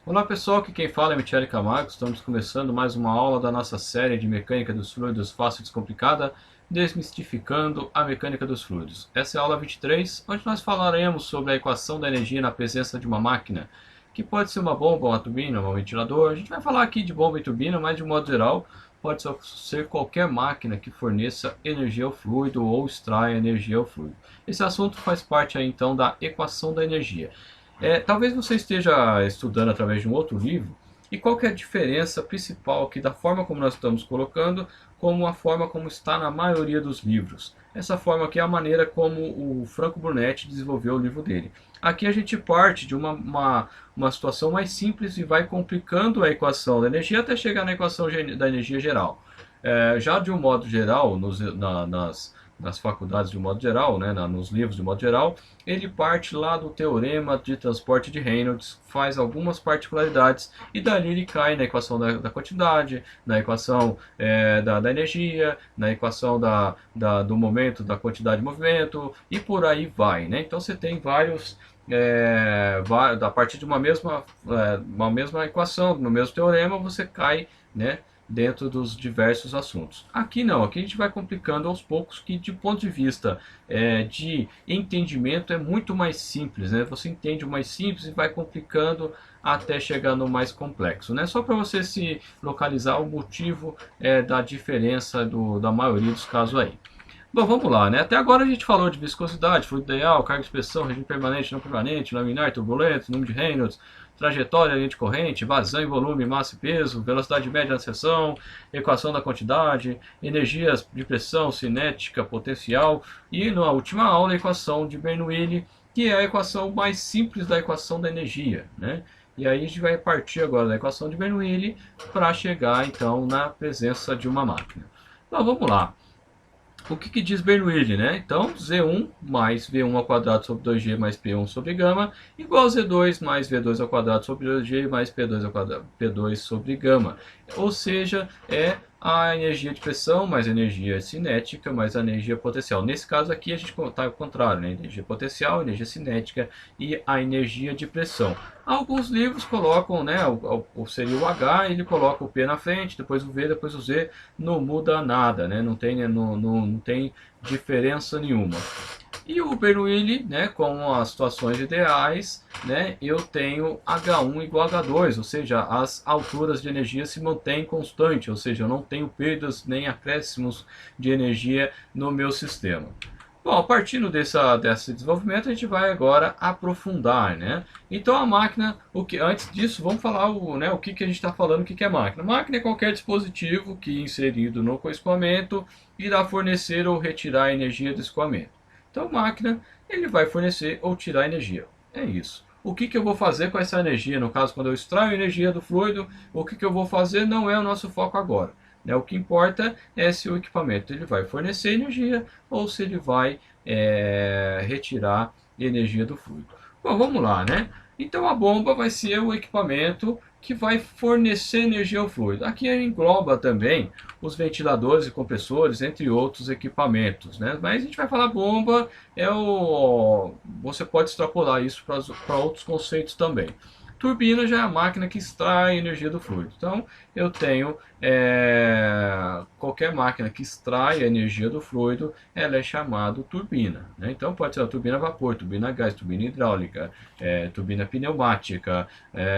Olá pessoal, aqui quem fala é Michele Camargo. Estamos começando mais uma aula da nossa série de Mecânica dos Fluidos Fácil e Descomplicada, desmistificando a mecânica dos fluidos. Essa é a aula 23, onde nós falaremos sobre a equação da energia na presença de uma máquina, que pode ser uma bomba, uma turbina, um ventilador. A gente vai falar aqui de bomba e turbina, mas de modo geral pode ser qualquer máquina que forneça energia ao fluido ou extraia energia ao fluido. Esse assunto faz parte aí, então da equação da energia. Talvez você esteja estudando através de um outro livro, e qual que é a diferença principal aqui da forma como nós estamos colocando, como a forma como está na maioria dos livros. Essa forma aqui é a maneira como o Franco Brunetti desenvolveu o livro dele. Aqui a gente parte de uma situação mais simples e vai complicando a equação da energia até chegar na equação da energia geral. Já de um modo geral, nas faculdades de um modo geral, né, nos livros de um modo geral, ele parte lá do teorema de transporte de Reynolds, faz algumas particularidades e dali ele cai na equação da quantidade, na equação da energia, na equação do momento, da quantidade de movimento e por aí vai, né? Então você tem vários a partir de uma mesma equação, no mesmo teorema, você cai, né, dentro dos diversos assuntos. Aqui não, aqui a gente vai complicando aos poucos, que de ponto de vista de entendimento é muito mais simples, né? Você entende o mais simples e vai complicando até chegar no mais complexo, né? Só para você se localizar o motivo da diferença da maioria dos casos aí. Bom, vamos lá, né? Até agora a gente falou de viscosidade, fluido ideal, carga de pressão, regime permanente, não permanente, laminar, turbulento, número de Reynolds, trajetória, linha de corrente, vazão e volume, massa e peso, velocidade média na seção, equação da quantidade, energias de pressão, cinética, potencial e na última aula a equação de Bernoulli, que é a equação mais simples da equação da energia, né? E aí a gente vai partir agora da equação de Bernoulli para chegar então na presença de uma máquina. Então vamos lá. O que diz Bernoulli, né? Então, Z1 mais V1 ao quadrado sobre 2G mais P1 sobre gama igual a Z2 mais V2 ao quadrado sobre 2G mais P2 ao quadrado, P2 sobre gama. Ou seja, é a energia de pressão mais a energia cinética mais a energia potencial. Nesse caso aqui a gente está ao contrário, né? Energia potencial, energia cinética e a energia de pressão. Alguns livros colocam, né, seria o H, ele coloca o P na frente, depois o V, depois o Z, não muda nada, né, não tem diferença nenhuma. E o Bernoulli, né, com as situações ideais, né, eu tenho H1 igual a H2, ou seja, as alturas de energia se mantêm constantes, ou seja, eu não tenho perdas nem acréscimos de energia no meu sistema. Bom, partindo desse desenvolvimento, a gente vai agora aprofundar, né? Então a máquina, antes disso, vamos falar o que a gente está falando, o que é máquina. Máquina é qualquer dispositivo que inserido no coescoamento irá fornecer ou retirar energia do escoamento. Então máquina, ele vai fornecer ou tirar energia. É isso. O que eu vou fazer com essa energia? No caso, quando eu extraio energia do fluido, o que eu vou fazer não é o nosso foco agora. O que importa é se o equipamento ele vai fornecer energia ou se ele vai retirar energia do fluido. Bom, vamos lá, né? Então a bomba vai ser o equipamento que vai fornecer energia ao fluido. Aqui engloba também os ventiladores e compressores, entre outros equipamentos, né? Mas a gente vai falar bomba, você pode extrapolar isso para outros conceitos também. Turbina já é a máquina que extrai energia do fluido. Então, eu tenho qualquer máquina que extrai a energia do fluido, ela é chamada turbina, né? Então, pode ser a turbina a vapor, turbina a gás, turbina hidráulica, turbina pneumática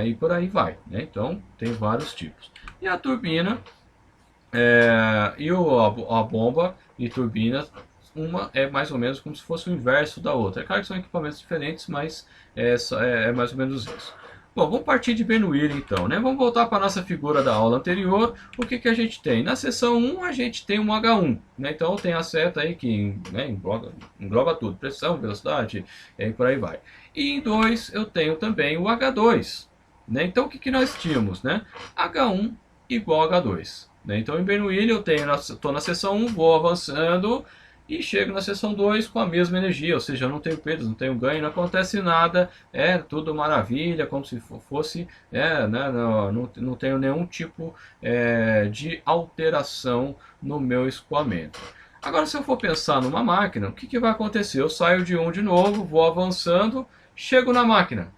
e por aí vai, né? Então, tem vários tipos. E a turbina a bomba e turbina, uma é mais ou menos como se fosse o inverso da outra. É claro que são equipamentos diferentes, mas é mais ou menos isso. Bom, vamos partir de Bernoulli então, né? Vamos voltar para a nossa figura da aula anterior. O que a gente tem? Na seção 1 a gente tem um H1, né? Então tem a seta aí que, né, engloba tudo, pressão, velocidade e por aí vai. E em 2 eu tenho também o H2, né? Então o que nós tínhamos, né? H1 igual a H2. Né? Então em Bernoulli eu estou na seção 1, vou avançando e chego na seção 2 com a mesma energia, ou seja, eu não tenho perdas, não tenho ganho, não acontece nada, é tudo maravilha, como se fosse, né, não tenho nenhum tipo de alteração no meu escoamento. Agora, se eu for pensar numa máquina, o que vai acontecer? Eu saio de 1 de novo, vou avançando, chego na máquina.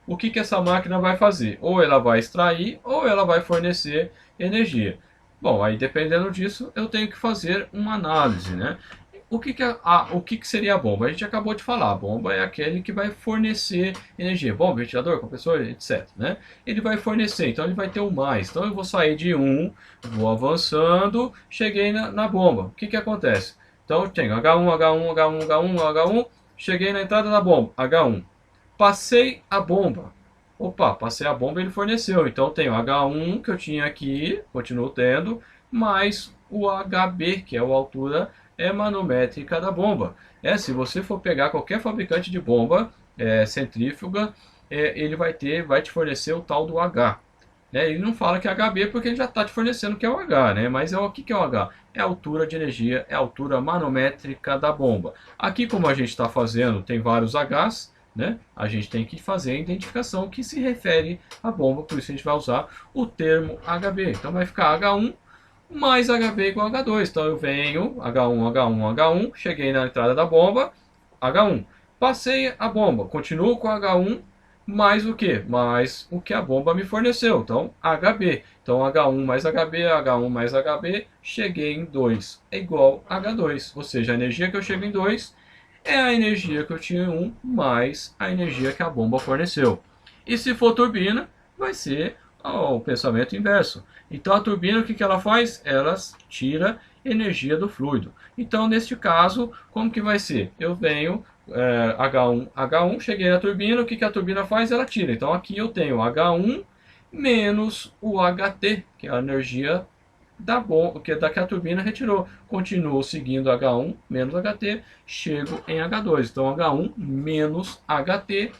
o que essa máquina vai fazer? Ou ela vai extrair, ou ela vai fornecer energia. Bom, aí dependendo disso, eu tenho que fazer uma análise, né? O que seria a bomba? A gente acabou de falar, a bomba é aquele que vai fornecer energia. Bom, ventilador, compressor, etc, né? Ele vai fornecer, então ele vai ter o mais. Então eu vou sair de 1, vou avançando, cheguei na bomba. O que acontece? Então eu tenho H1, H1, H1, H1, H1, cheguei na entrada da bomba, H1. Passei a bomba. Opa, passei a bomba e ele forneceu. Então eu tenho H1 que eu tinha aqui, continuo tendo, mais o HB, que é a altura manométrica da bomba. Se você for pegar qualquer fabricante de bomba centrífuga, ele vai te fornecer o tal do H. Né? Ele não fala que é HB porque ele já está te fornecendo que é o H, né? Mas o que é o H? É a altura de energia, é a altura manométrica da bomba. Aqui, como a gente está fazendo, tem vários Hs, né? A gente tem que fazer a identificação que se refere à bomba, por isso a gente vai usar o termo HB. Então vai ficar H1 mais HB igual a H2. Então eu venho H1, H1, H1, cheguei na entrada da bomba, H1. Passei a bomba, continuo com H1 mais o que? Mais o que a bomba me forneceu. Então HB. Então H1 mais HB, H1 mais HB, cheguei em 2 é igual a H2. Ou seja, a energia que eu chego em 2 é a energia que eu tinha em 1 mais a energia que a bomba forneceu. E se for turbina, vai ser o pensamento inverso. Então a turbina, o que ela faz? Ela tira energia do fluido. Então neste caso, como que vai ser? Eu venho H1, H1, cheguei na turbina, o que a turbina faz? Ela tira. Então aqui eu tenho H1 menos o HT, que é a energia que a turbina retirou. Continuo seguindo H1 menos HT, chego em H2. Então H1 menos HT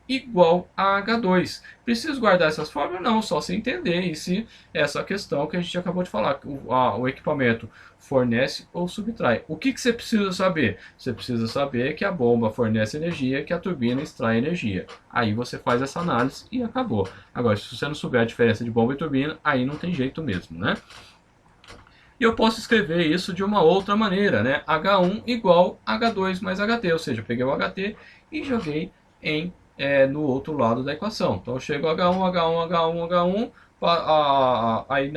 igual a H2. Preciso guardar essas fórmulas? Não, só se entender e se essa questão que a gente acabou de falar, o equipamento fornece ou subtrai. O que você precisa saber? Você precisa saber que a bomba fornece energia, que a turbina extrai energia. Aí você faz essa análise e acabou. Agora, se você não souber a diferença de bomba e turbina, aí não tem jeito mesmo, né? E eu posso escrever isso de uma outra maneira, né? H1 igual H2 mais HT, ou seja, eu peguei o HT e joguei no outro lado da equação. Então eu chego H1, H1, H1, H1, aí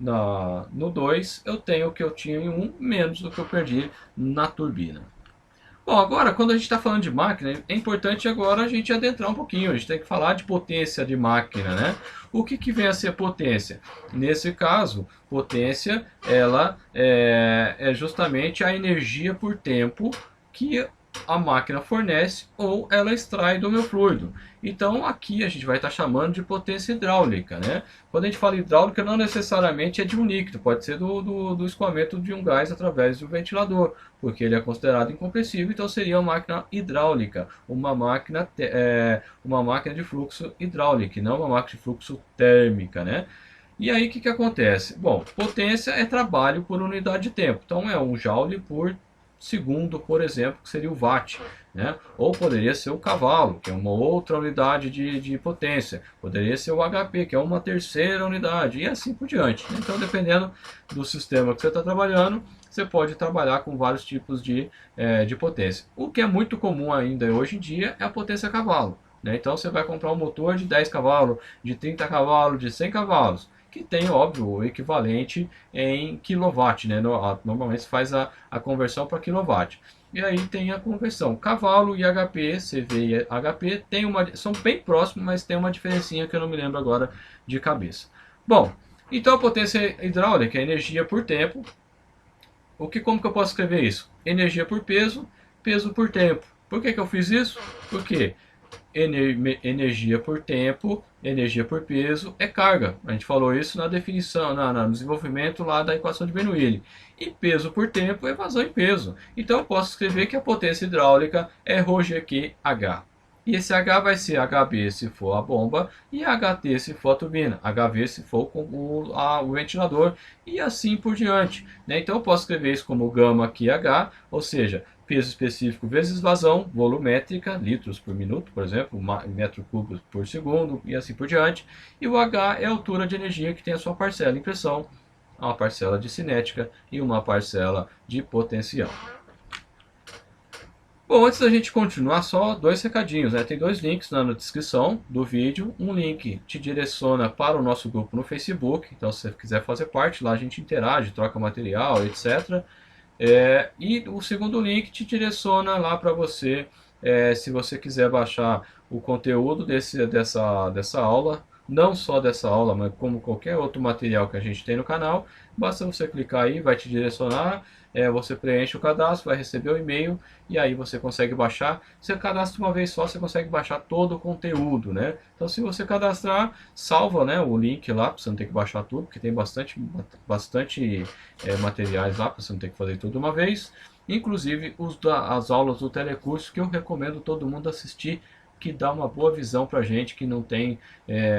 no 2 eu tenho o que eu tinha em 1 menos do que eu perdi na turbina. Bom, agora quando a gente está falando de máquina, é importante agora a gente adentrar um pouquinho, a gente tem que falar de potência de máquina, né? O que vem a ser potência? Nesse caso, potência ela é justamente a energia por tempo que a máquina fornece ou ela extrai do meu fluido. Então aqui a gente vai estar chamando de potência hidráulica, né? Quando a gente fala hidráulica, não necessariamente é de um líquido, pode ser do escoamento de um gás através do ventilador, porque ele é considerado incompressível, então seria uma máquina hidráulica, uma máquina de fluxo hidráulico, e não uma máquina de fluxo térmica, né? E aí o que acontece? Bom, potência é trabalho por unidade de tempo, então é 1 joule por segundo, por exemplo, que seria o watt, né? Ou poderia ser o cavalo, que é uma outra unidade de potência, poderia ser o HP, que é uma terceira unidade, e assim por diante. Então, dependendo do sistema que você está trabalhando, você pode trabalhar com vários tipos de potência. O que é muito comum ainda hoje em dia é a potência cavalo, né? Então, você vai comprar um motor de 10 cavalos, de 30 cavalos, de 100 cavalos, que tem, óbvio, o equivalente em quilowatt, né? Normalmente se faz a conversão para quilowatt. E aí tem a conversão. Cavalo e HP, CV e HP, são bem próximos, mas tem uma diferencinha que eu não me lembro agora de cabeça. Bom, então a potência hidráulica é energia por tempo. Como que eu posso escrever isso? Energia por peso, peso por tempo. Por que eu fiz isso? Porque energia por tempo, energia por peso é carga. A gente falou isso na definição, no desenvolvimento lá da equação de Bernoulli. E peso por tempo é vazão em peso. Então eu posso escrever que a potência hidráulica é ρGQH. E esse H vai ser HB se for a bomba e HT se for a turbina, HV se for o ventilador e assim por diante, né? Então eu posso escrever isso como gama aqui H, ou seja, peso específico vezes vazão volumétrica, litros por minuto, por exemplo, metro cúbico por segundo e assim por diante. E o H é a altura de energia que tem a sua parcela em pressão, uma parcela de cinética e uma parcela de potencial. Bom, antes da gente continuar, só dois recadinhos, né? Tem dois links na descrição do vídeo. Um link te direciona para o nosso grupo no Facebook, então se você quiser fazer parte, lá a gente interage, troca material, etc. E o segundo link te direciona lá para você, se você quiser baixar o conteúdo dessa aula, não só dessa aula, mas como qualquer outro material que a gente tem no canal, basta você clicar aí, vai te direcionar, você preenche o cadastro, vai receber o e-mail e aí você consegue baixar. Você cadastra uma vez só, você consegue baixar todo o conteúdo, né? Então se você cadastrar, salva, né, o link lá, para você não ter que baixar tudo, porque tem bastante materiais lá, para você não ter que fazer tudo de uma vez. Inclusive as aulas do telecurso, que eu recomendo todo mundo assistir, que dá uma boa visão para gente que não tem,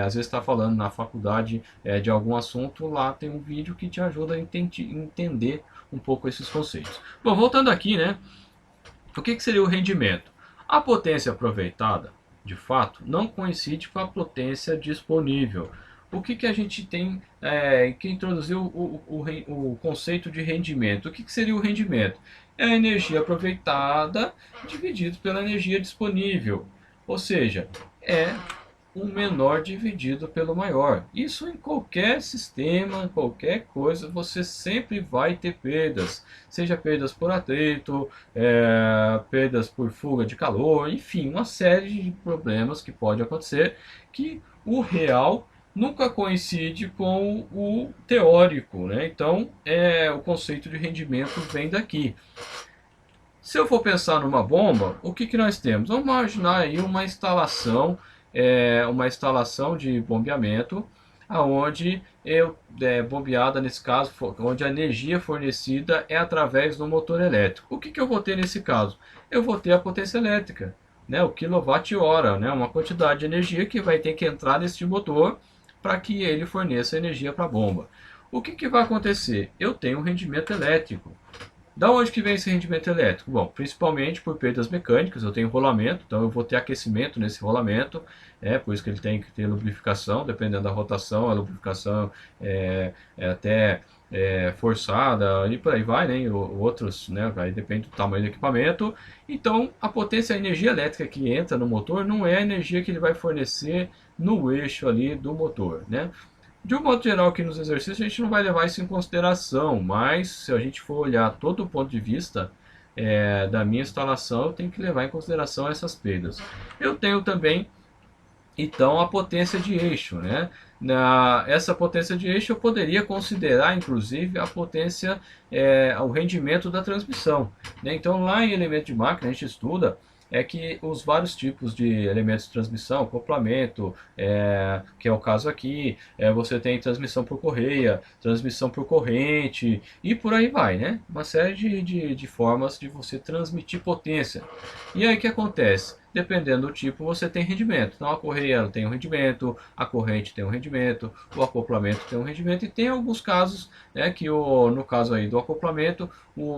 às vezes está falando na faculdade de algum assunto, lá tem um vídeo que te ajuda a entender um pouco esses conceitos. Bom, voltando aqui, né? O que seria o rendimento? A potência aproveitada, de fato, não coincide com a potência disponível. O que a gente tem que introduziu o conceito de rendimento? O que seria o rendimento? É a energia aproveitada dividido pela energia disponível. Ou seja, é o menor dividido pelo maior. Isso em qualquer sistema, qualquer coisa, você sempre vai ter perdas. Seja perdas por atrito, perdas por fuga de calor, enfim, uma série de problemas que pode acontecer, que o real nunca coincide com o teórico, né? Então, o conceito de rendimento vem daqui. Se eu for pensar numa bomba, o que nós temos? Vamos imaginar aí uma instalação de bombeamento, aonde bombeada nesse caso, onde a energia fornecida é através do motor elétrico. O que eu vou ter nesse caso? Eu vou ter a potência elétrica, né, o quilowatt-hora, né, uma quantidade de energia que vai ter que entrar nesse motor para que ele forneça energia para a bomba. O que vai acontecer? Eu tenho um rendimento elétrico. Da onde que vem esse rendimento elétrico? Bom, principalmente por perdas mecânicas, eu tenho rolamento, então eu vou ter aquecimento nesse rolamento, por isso que ele tem que ter lubrificação, dependendo da rotação, a lubrificação é até forçada e por aí vai, né? E outros, né? Aí depende do tamanho do equipamento. Então, a potência, a energia elétrica que entra no motor não é a energia que ele vai fornecer no eixo ali do motor, né? De um modo geral, aqui nos exercícios a gente não vai levar isso em consideração, mas se a gente for olhar todo o ponto de vista da minha instalação, eu tenho que levar em consideração essas perdas. Eu tenho também, então, a potência de eixo, né? Essa potência de eixo eu poderia considerar, inclusive, a potência, o rendimento da transmissão, né? Então, lá em elemento de máquina, a gente estuda que os vários tipos de elementos de transmissão, acoplamento, que é o caso aqui, você tem transmissão por correia, transmissão por corrente e por aí vai, né? Uma série de formas de você transmitir potência. E aí o que acontece? Dependendo do tipo, você tem rendimento. Então a correia tem um rendimento, a corrente tem um rendimento, o acoplamento tem um rendimento, e tem alguns casos, né, que no caso aí do acoplamento,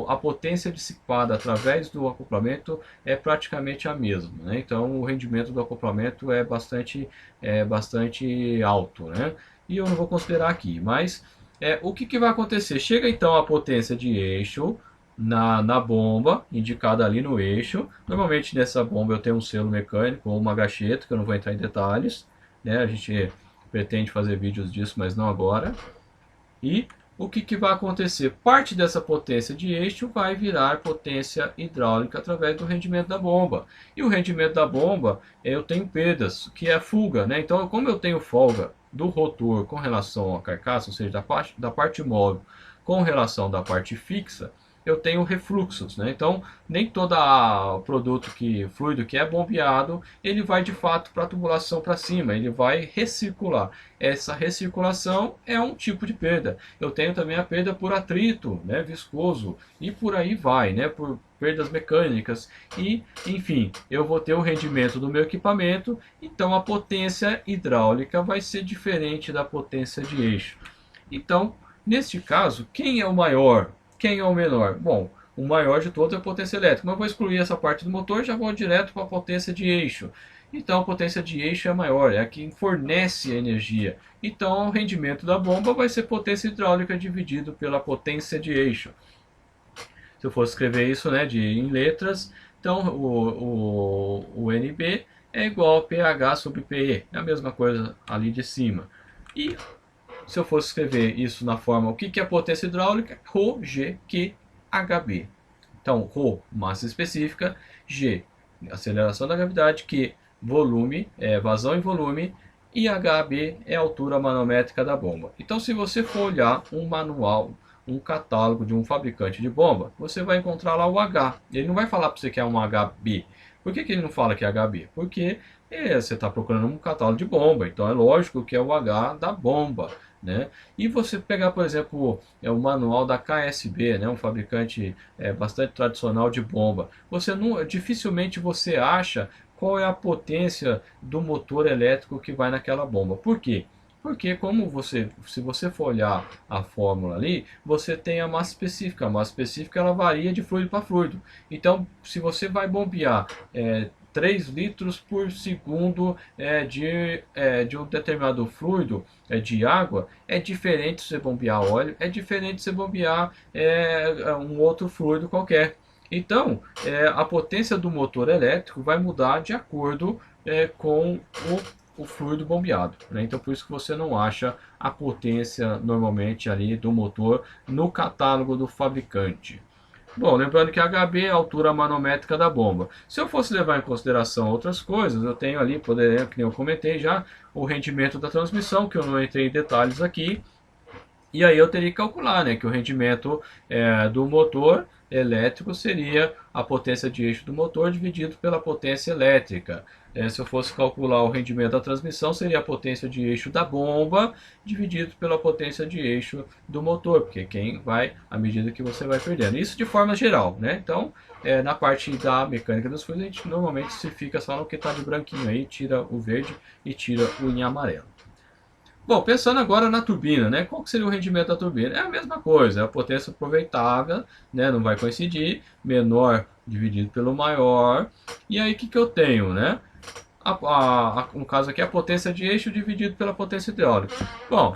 a potência dissipada através do acoplamento é praticamente a mesma, né? Então o rendimento do acoplamento é bastante alto, né? E eu não vou considerar aqui, mas o que vai acontecer? Chega então a potência de eixo na bomba, indicada ali no eixo. Normalmente nessa bomba eu tenho um selo mecânico ou uma gacheta, que eu não vou entrar em detalhes, né? A gente pretende fazer vídeos disso, mas não agora. E o que vai acontecer? Parte dessa potência de eixo vai virar potência hidráulica através do rendimento da bomba. E o rendimento da bomba, eu tenho perdas, que é a fuga, né? Então, como eu tenho folga do rotor com relação à carcaça, ou seja, da parte móvel com relação da parte fixa, eu tenho refluxos, né? Então, nem todo produto fluido que é bombeado, ele vai de fato para a tubulação para cima, ele vai recircular. Essa recirculação é um tipo de perda. Eu tenho também a perda por atrito, né, viscoso, e por aí vai, né, por perdas mecânicas. E, enfim, eu vou ter o rendimento do meu equipamento, então a potência hidráulica vai ser diferente da potência de eixo. Então, neste caso, quem é o maior? Quem é o menor? Bom, o maior de todos é a potência elétrica, mas eu vou excluir essa parte do motor e já vou direto para a potência de eixo. Então a potência de eixo é maior, é a que fornece a energia. Então o rendimento da bomba vai ser potência hidráulica dividido pela potência de eixo. Se eu fosse escrever isso, né, em letras, Então o NB é igual a pH sobre PE, é a mesma coisa ali de cima. E se eu fosse escrever isso na forma, o que é potência hidráulica? Rho, G, Q, HB. Então, Rho, massa específica, G, aceleração da gravidade, Q, volume, vazão e volume, e HB é a altura manométrica da bomba. Então, se você for olhar um manual, um catálogo de um fabricante de bomba, você vai encontrar lá o H. Ele não vai falar para você que é um HB. Por que ele não fala que é HB? Porque você está procurando um catálogo de bomba, então é lógico que é o H da bomba. Né? E você pegar, por exemplo, o manual da KSB, né, um fabricante bastante tradicional de bomba, você não, dificilmente você acha qual é a potência do motor elétrico que vai naquela bomba. Por quê? Porque se você for olhar a fórmula ali, você tem a massa específica. A massa específica ela varia de fluido para fluido. Então, se você vai bombear 3 litros por segundo de um determinado fluido de água, é diferente se você bombear óleo, é diferente se você bombear um outro fluido qualquer. Então, a potência do motor elétrico vai mudar de acordo com o fluido bombeado. Né? Então, por isso que você não acha a potência normalmente ali do motor no catálogo do fabricante. Bom, lembrando que HB é a altura manométrica da bomba. Se eu fosse levar em consideração outras coisas, eu tenho ali, poderia, que eu comentei já, o rendimento da transmissão, que eu não entrei em detalhes aqui. E aí eu teria que calcular, né, que o rendimento do motor elétrico seria a potência de eixo do motor dividido pela potência elétrica. Se eu fosse calcular o rendimento da transmissão, seria a potência de eixo da bomba dividido pela potência de eixo do motor, porque quem vai à medida que você vai perdendo. Isso de forma geral, né? Então, na parte da mecânica dos fluidos, a gente normalmente se fica só no que está de branquinho aí, tira o verde e tira o em amarelo. Bom, pensando agora na turbina, né? Qual que seria o rendimento da turbina? É a mesma coisa, é a potência aproveitável, né? Não vai coincidir, menor dividido pelo maior. E aí o que eu tenho, né? No caso aqui, a potência de eixo dividido pela potência hidráulica. Bom,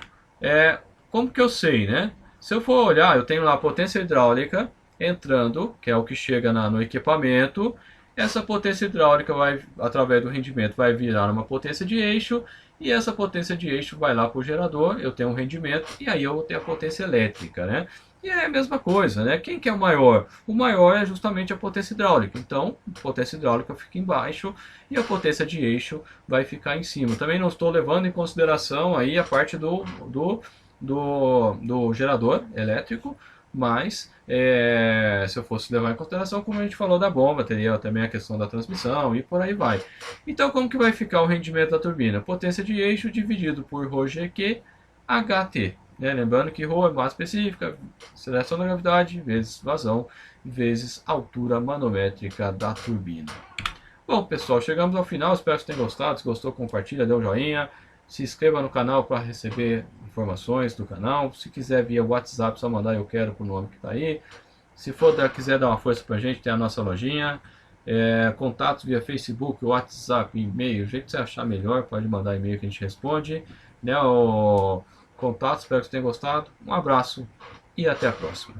como que eu sei, né? Se eu for olhar, eu tenho lá a potência hidráulica entrando, que é o que chega no equipamento. Essa potência hidráulica vai, através do rendimento, vai virar uma potência de eixo. E essa potência de eixo vai lá para o gerador, eu tenho um rendimento, e aí eu tenho a potência elétrica, né? E é a mesma coisa, né? Quem que é o maior? O maior é justamente a potência hidráulica. Então, a potência hidráulica fica embaixo e a potência de eixo vai ficar em cima. Também não estou levando em consideração aí a parte do gerador elétrico, mas se eu fosse levar em consideração, como a gente falou da bomba, teria também a questão da transmissão e por aí vai. Então, como que vai ficar o rendimento da turbina? Potência de eixo dividido por ρGQ HT. Né? Lembrando que ρ é massa específica, aceleração da gravidade, vezes vazão, vezes altura manométrica da turbina. Bom, pessoal, chegamos ao final. Espero que vocês tenham gostado. Se gostou, compartilha, dê um joinha. Se inscreva no canal para receber informações do canal. Se quiser via WhatsApp, só mandar eu quero com o nome que está aí. Se quiser dar uma força para a gente, tem a nossa lojinha. Contatos via Facebook, WhatsApp, e-mail. O jeito que você achar melhor, pode mandar e-mail que a gente responde. Né, o contato, espero que vocês tenham gostado. Um abraço e até a próxima.